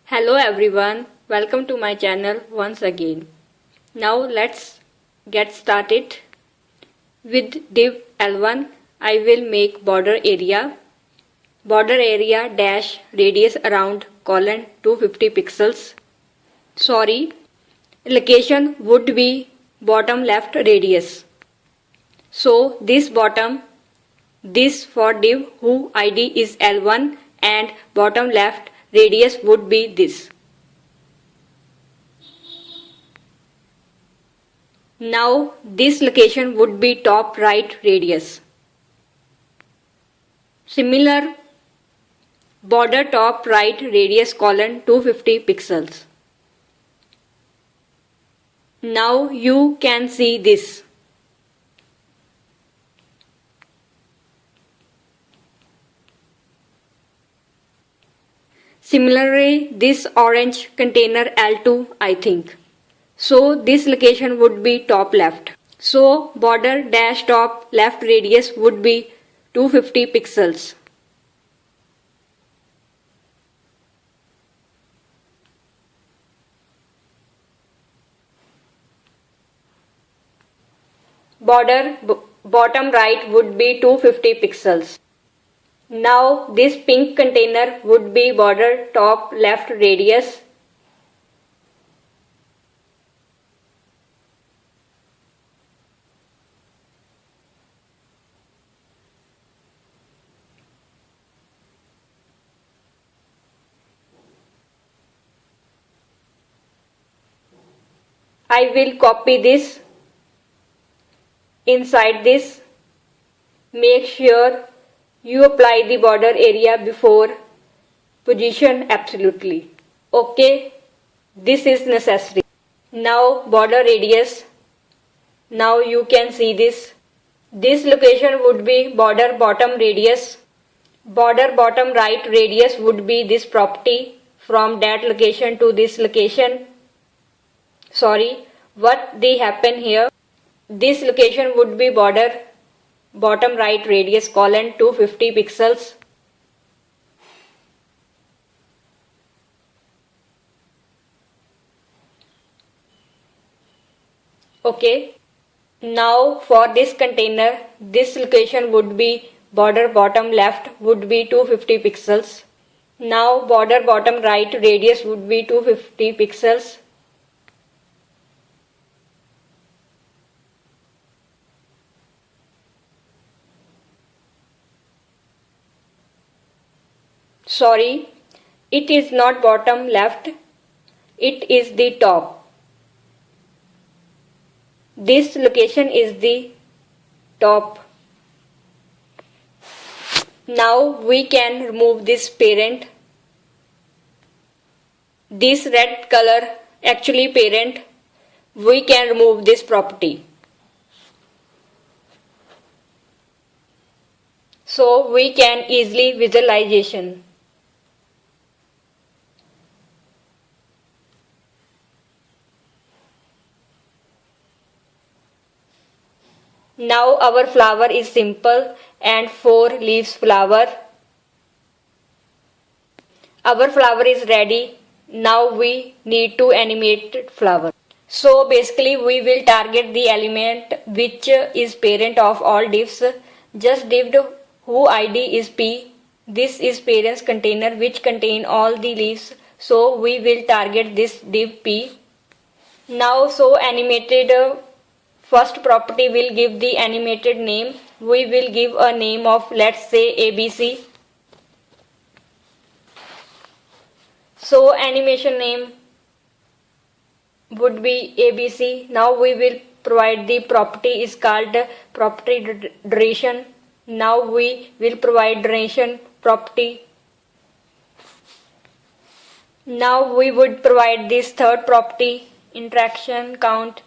Hello everyone, welcome to my channel once again. Now let's get started. With div L1, I will make border area dash radius around colon 250 pixels. Sorry, location would be bottom left radius. So this for div who ID is L1 and bottom left radius would be this. Now this location would be top right radius. Similar border top right radius colon 250 pixels. Now you can see this. Similarly, this orange container L2 I think. So this location would be top left. So border dash top left radius would be 250 pixels. Border bottom right would be 250 pixels. Now this pink container would be border top left radius. I will copy this inside this. Make sure you apply the border area before position absolutely. Okay, this is necessary. Now border radius. Now you can see this. This location would be border bottom radius. Border bottom right radius would be this property from that location to this location. Sorry, what they happen here? This location would be border bottom right radius colon 250 pixels. Okay. Now for this container, this location would be border bottom left would be 250 pixels. Now border bottom right radius would be 250 pixels. Sorry, it is not bottom left, it is the top. This location is the top. Now we can remove this parent. This red color actually parent. We can remove this property. So we can easily visualization. Now our flower is simple and 4 leaves flower. Our flower is ready. Now we need to animate flower. So basically we will target the element which is parent of all divs. Just div who ID is P. This is parent's container which contain all the leaves. So we will target this div P. Now so animated first property will give the animated name. We will give a name of let's say ABC. So animation name would be ABC. Now we will provide the property is called property duration. Now we will provide duration property. Now we would provide this third property interaction count.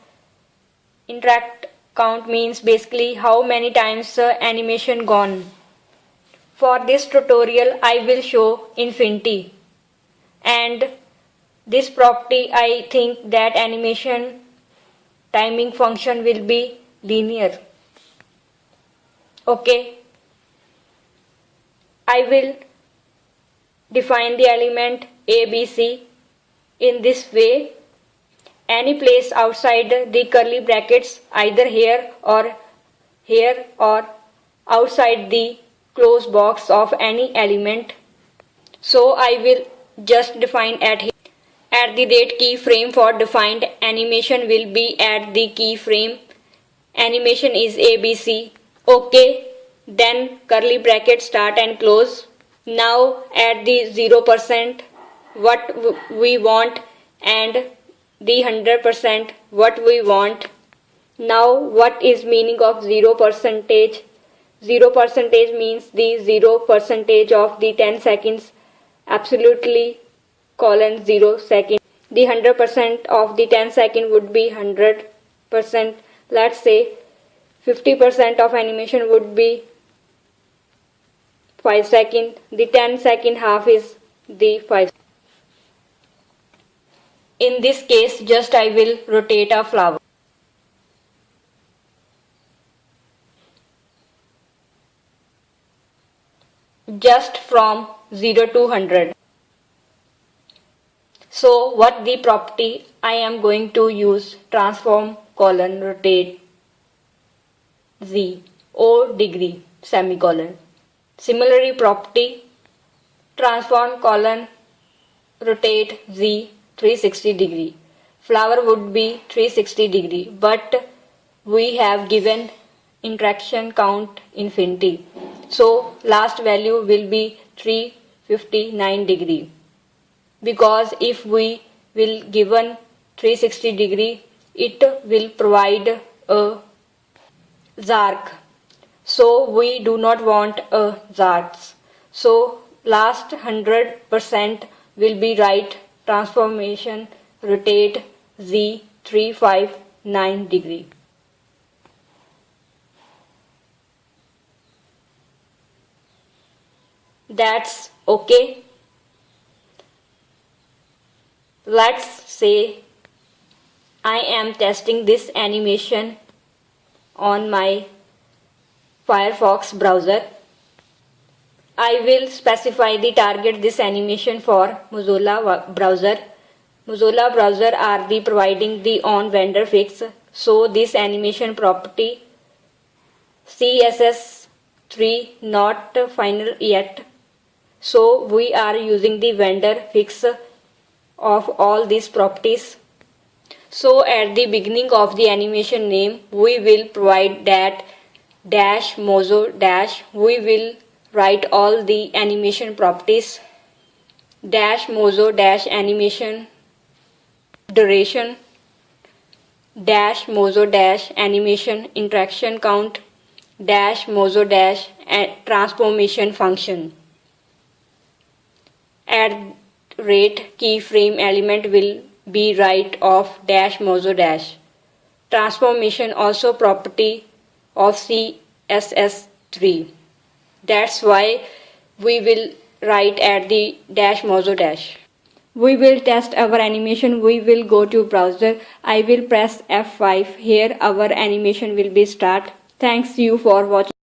Interact count means basically how many times animation gone. For this tutorial I will show infinity, and this property I think that animation timing function will be linear. Okay, I will define the element ABC in this way. Any place outside the curly brackets, either here or outside the close box of any element. So I will just define at here. At the rate keyframe for defined animation will be at the keyframe. Animation is ABC. OK. Then curly bracket start and close. Now at the 0% what we want and the 100% what we want. Now what is meaning of 0%? 0% means the 0% of the 10 seconds absolutely colon 0 second. The 100% of the 10 second would be 100%. Let's say 50% of animation would be 5 seconds. The 10 second half is the 5. In this case, just I will rotate a flower. Just from 0 to 100. So what the property I am going to use? Transform colon rotate Z O degree semicolon. Similarly property transform colon rotate Z 360 degree. Flower would be 360 degree, but we have given interaction count infinity. So last value will be 359 degree. Because if we will given 360 degree, it will provide a arc. So we do not want a arcs. So last 100% will be right transformation rotate Z 359 degree. That's okay. Let's say I am testing this animation on my Firefox browser. I will specify the target this animation for Mozilla browser. Mozilla browser are the providing the on vendor fix. So this animation property CSS 3 not final yet. So we are using the vendor fix of all these properties. So at the beginning of the animation name we will provide that dash mozo dash. We will write all the animation properties. Dash mozo dash animation duration. Dash mozo dash animation interaction count. Dash mozo dash transformation function. At rate keyframe element will be right of dash mozo dash. Transformation also property of CSS3. That's why we will write at the dash mozo dash. We will test our animation. We will go to browser. I will press F5. Here our animation will be start. Thanks you for watching.